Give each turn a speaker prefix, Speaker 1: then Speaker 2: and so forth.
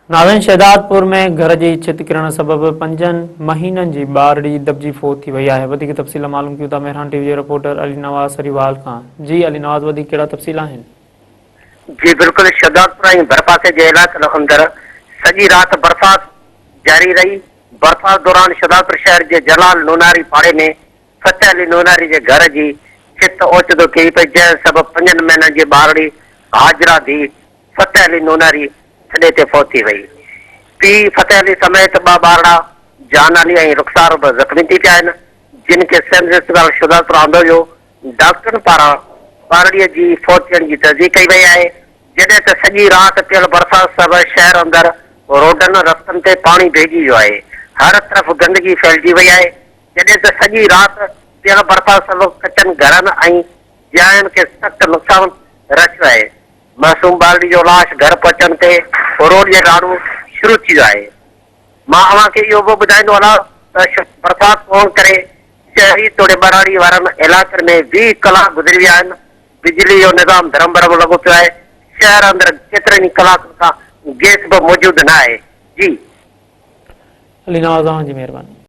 Speaker 1: नाज़रीन, शहदादपुर में घर जी छित किरण सबब 5 महीननि जी ॿारड़ी दबजी फोत थी वई आहे। वधीक तफ़सील मालूम कयूं था मेहरान टीवी जे रिपोर्टर अली नवाज़ सरीवाल खां। जी अली नवाज़, वधीक कहिड़ा तफ़सील आहिनि?
Speaker 2: जी बिल्कुल, शहदादपुर ऐं भरपासे जे इलाइक़नि अंदरि सॼी राति बरसात जारी रही। बरसात दौरान शहदादपुर शहर जे जलाल नूनारी पाड़े में फतेह अली नूनारी जे घर जी छित ओचितो किरी पई, जंहिं सबबु 5 महीननि जी ॿारड़ी हाजरा धी फतेह अली नूनारी छॾे ते फोत थी वई। पीउ फतेह अली समेत 2 ॿारड़ा जान अली ऐं रुखसार बि ज़ख़्मी थी पिया आहिनि, जिन खे सिंध अस्पताल शहदादपुर आंदो वियो। डॉक्टरनि पारां ॿारड़ीअ जी फोत थियण जी तस्दीक कई वई आहे, जॾहिं त सॼी राति पियल बरसात सबबु शहर अंदरि रोडनि रस्तनि ते पाणी भेजी वियो आहे। हर तरफ़ गंदगी फैलिजी वई आहे, जॾहिं त सॼी राति पियल बरसात सबबु कचनि घरनि ऐं जायुनि खे सख़्तु नुक़सानु रचियो आहे। मासूम ॿारड़ी जो लाश घर पहुचण ते रोड जे ॾाढो शुरू थी वियो आहे। मां अव्हांखे इहो बि ॿुधाईंदो हलां त बरसात पवण करे शहरी तोड़े बराड़ी वारनि इलाइक़नि में 20 कलाक गुज़री विया आहिनि। बिजली जो निज़ाम धरम भरम लॻो पियो आहे। शहर अंदरि केतिरनि ई कलाकनि खां गैस बि मौजूदु न आहे। जी
Speaker 1: अली नवाज़, तव्हांजी महिरबानी।